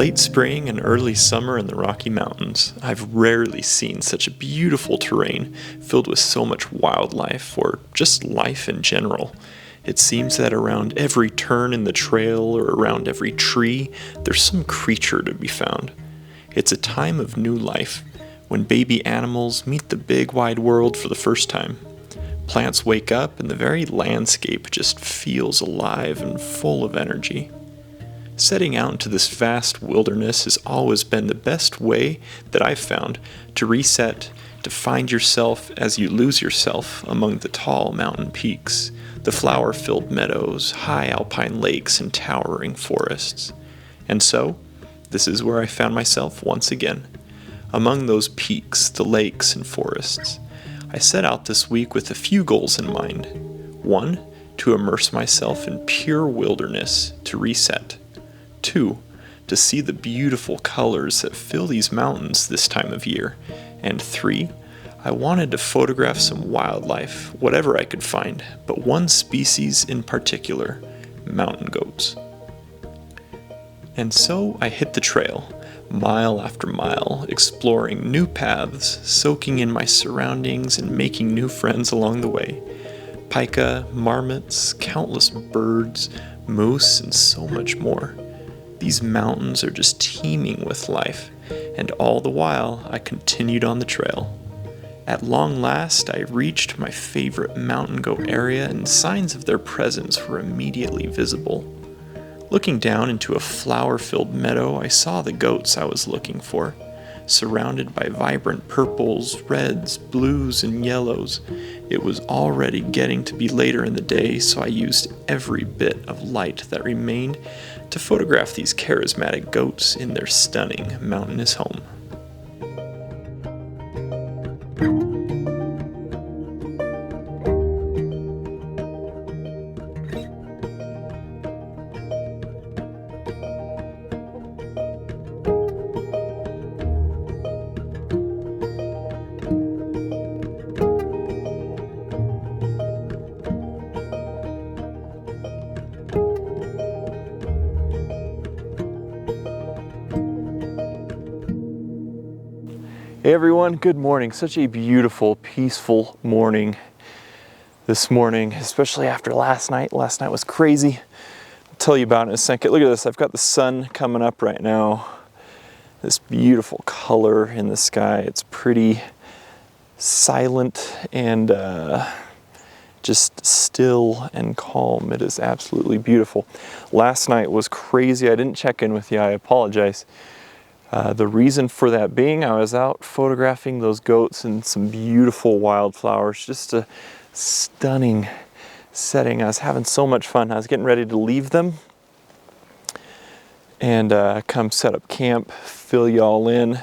Late spring and early summer in the Rocky Mountains, I've rarely seen such a beautiful terrain filled with so much wildlife, or just life in general. It seems that around every turn in the trail or around every tree, there's some creature to be found. It's a time of new life, when baby animals meet the big wide world for the first time. Plants wake up and the very landscape just feels alive and full of energy. Setting out into this vast wilderness has always been the best way that I've found to reset, to find yourself as you lose yourself among the tall mountain peaks, the flower-filled meadows, high alpine lakes, and towering forests. And so, this is where I found myself once again, among those peaks, the lakes, and forests. I set out this week with a few goals in mind. 1, to immerse myself in pure wilderness, to reset. 2, to see the beautiful colors that fill these mountains this time of year. And 3, I wanted to photograph some wildlife, whatever I could find, but one species in particular, mountain goats. And so I hit the trail, mile after mile, exploring new paths, soaking in my surroundings and making new friends along the way. Pika, marmots, countless birds, moose, and so much more. These mountains are just teeming with life, and all the while I continued on the trail. At long last, I reached my favorite mountain goat area, and signs of their presence were immediately visible. Looking down into a flower-filled meadow, I saw the goats I was looking for, surrounded by vibrant purples, reds, blues, and yellows. It was already getting to be later in the day, so I used every bit of light that remained to photograph these charismatic goats in their stunning mountainous home. Hey everyone, good morning. Such a beautiful, peaceful morning this morning, especially after last night. Last night was crazy. I'll tell you about it in a second. Look at this, I've got the sun coming up right now. This beautiful color in the sky. It's pretty silent and just still and calm. It is absolutely beautiful. Last night was crazy. I didn't check in with you, I apologize. The reason for that being, I was out photographing those goats and some beautiful wildflowers, just a stunning setting. I was having so much fun. I was getting ready to leave them and come set up camp, fill you all in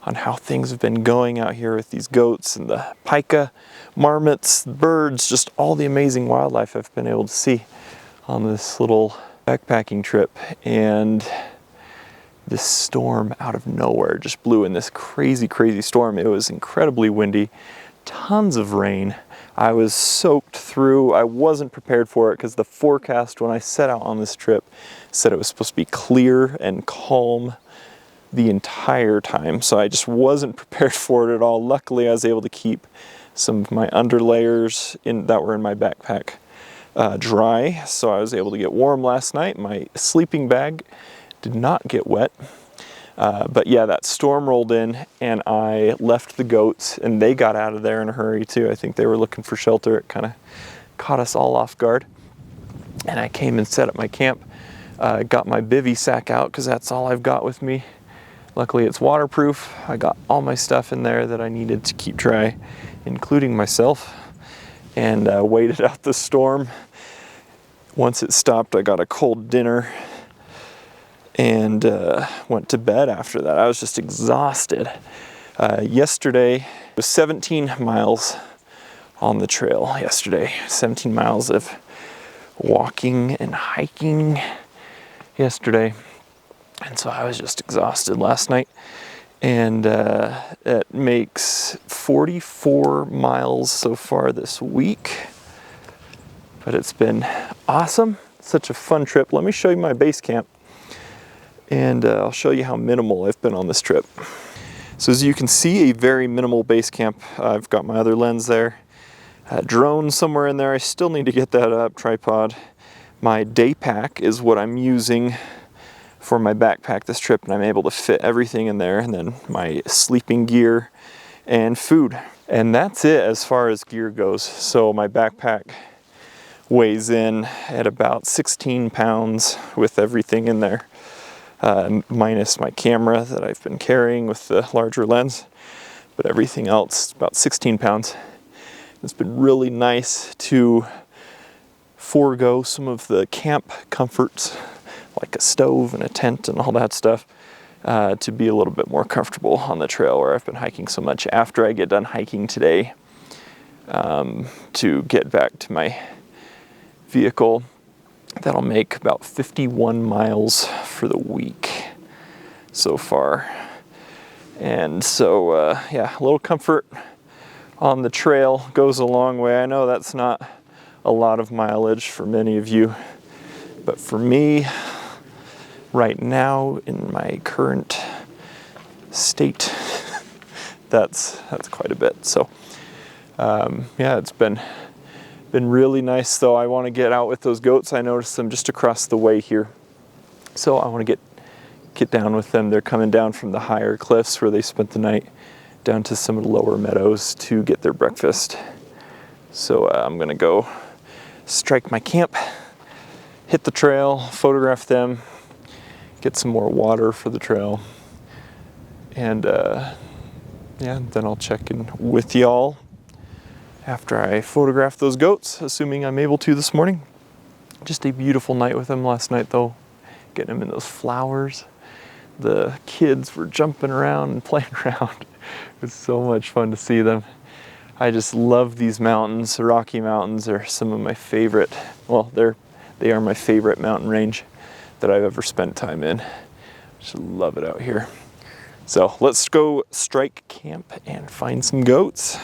on how things have been going out here with these goats and the pika, marmots, birds, just all the amazing wildlife I've been able to see on this little backpacking trip. And this storm out of nowhere just blew in, this crazy, crazy storm. It was incredibly windy, tons of rain. I was soaked through. I wasn't prepared for it because the forecast when I set out on this trip said it was supposed to be clear and calm the entire time. So I just wasn't prepared for it at all. Luckily, I was able to keep some of my underlayers that were in my backpack dry. So I was able to get warm last night. My sleeping bag did not get wet, but yeah, that storm rolled in and I left the goats and they got out of there in a hurry too. I think they were looking for shelter. It kind of caught us all off guard. And I came and set up my camp, got my bivy sack out because that's all I've got with me. Luckily it's waterproof. I got all my stuff in there that I needed to keep dry, including myself, and waited out the storm. Once it stopped, I got a cold dinner and went to bed after that. I was just exhausted. Yesterday was 17 miles on the trail yesterday. 17 miles of walking and hiking yesterday. And so I was just exhausted last night. And it makes 44 miles so far this week. But it's been awesome. Such a fun trip. Let me show you my base camp. And I'll show you how minimal I've been on this trip. So as you can see, a very minimal base camp. I've got my other lens there. Drone somewhere in there. I still need to get that up, tripod. My day pack is what I'm using for my backpack this trip, and I'm able to fit everything in there, and then my sleeping gear and food. And that's it as far as gear goes. So my backpack weighs in at about 16 pounds with everything in there, minus my camera that I've been carrying with the larger lens, but everything else about 16 pounds. It's been really nice to forego some of the camp comforts like a stove and a tent and all that stuff, to be a little bit more comfortable on the trail where I've been hiking so much. After I get done hiking today, to get back to my vehicle, that'll make about 51 miles for the week so far. And so yeah, a little comfort on the trail goes a long way. I know that's not a lot of mileage for many of you, but for me right now in my current state, that's quite a bit. So yeah, it's been really nice though. I want to get out with those goats. I noticed them just across the way here, so I want to get down with them. They're coming down from the higher cliffs where they spent the night down to some of the lower meadows to get their breakfast. So I'm gonna go strike my camp, hit the trail, photograph them, get some more water for the trail, and yeah, then I'll check in with y'all after I photograph those goats, assuming I'm able to this morning. Just a beautiful night with them last night though, getting them in those flowers. The kids were jumping around and playing around. It was so much fun to see them. I just love these mountains. The Rocky Mountains are some of my favorite, well, they are my favorite mountain range that I've ever spent time in. Just love it out here. So let's go strike camp and find some goats.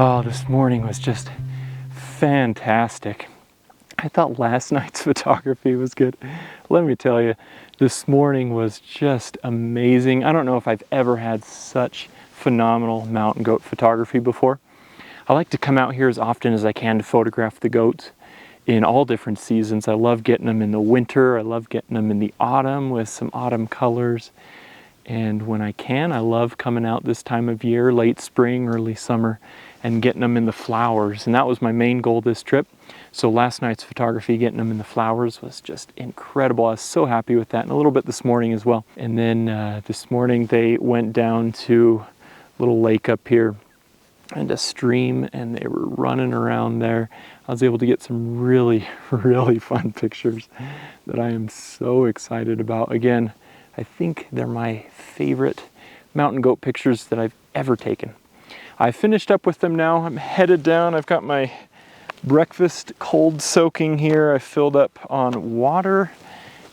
Oh, this morning was just fantastic. I thought last night's photography was good. Let me tell you, this morning was just amazing. I don't know if I've ever had such phenomenal mountain goat photography before. I like to come out here as often as I can to photograph the goats in all different seasons. I love getting them in the winter. I love getting them in the autumn with some autumn colors. And when I can, I love coming out this time of year, late spring, early summer, and getting them in the flowers. And that was my main goal this trip. So last night's photography, getting them in the flowers, was just incredible. I was so happy with that, and a little bit this morning as well. And then this morning they went down to a little lake up here and a stream, and they were running around there. I was able to get some really, really fun pictures that I am so excited about. Again, I think they're my favorite mountain goat pictures that I've ever taken. I finished up with them now. I'm headed down. I've got my breakfast cold soaking here. I filled up on water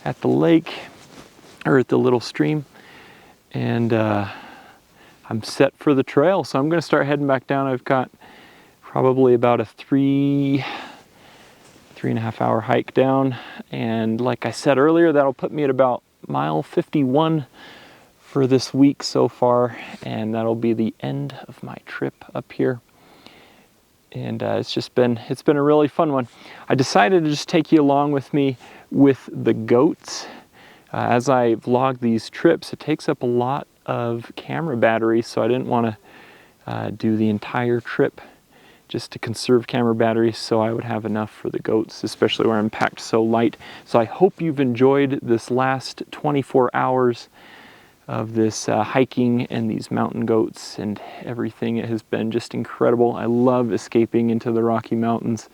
at the lake, or at the little stream, and I'm set for the trail. So I'm going to start heading back down. I've got probably about a 3.5 hour hike down, and like I said earlier, that'll put me at about mile 51 for this week so far, and that'll be the end of my trip up here. And it's been a really fun one. I decided to just take you along with me with the goats. As I vlog these trips, it takes up a lot of camera battery, so I didn't want to do the entire trip just to conserve camera battery, so I would have enough for the goats, especially where I'm packed so light. So I hope you've enjoyed this last 24 hours of this hiking and these mountain goats and everything. It has been just incredible. I love escaping into the Rocky Mountains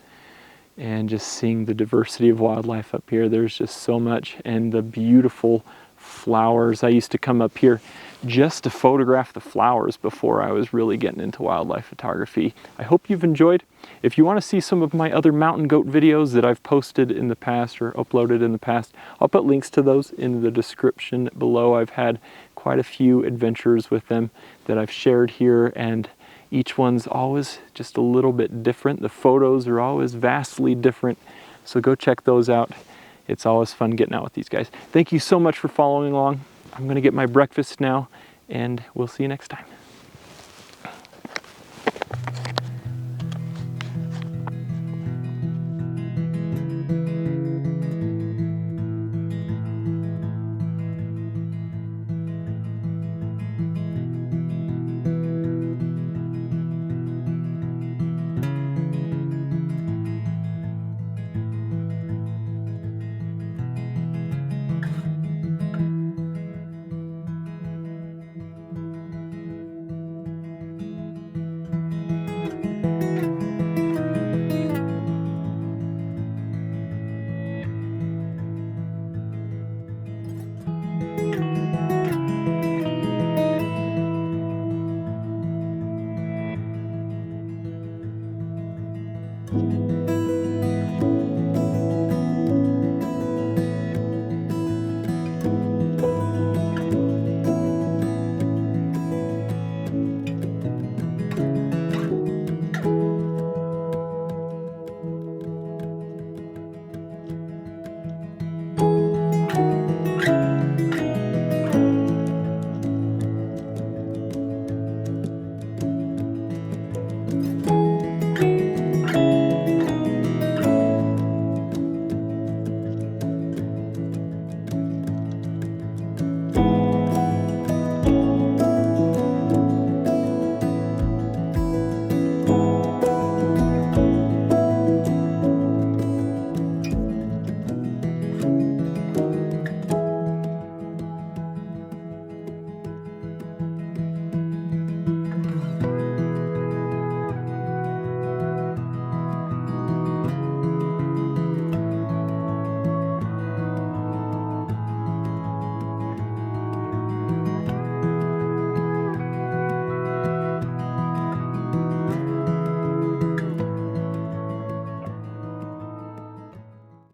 and just seeing the diversity of wildlife up here. There's just so much, and the beautiful flowers. I used to come up here just to photograph the flowers before I was really getting into wildlife photography. I hope you've enjoyed. If you want to see some of my other mountain goat videos that I've posted in the past or uploaded in the past, I'll put links to those in the description below. I've had quite a few adventures with them that I've shared here, and each one's always just a little bit different. The photos are always vastly different, so go check those out. It's always fun getting out with these guys. Thank you so much for following along. I'm going to get my breakfast now, and we'll see you next time.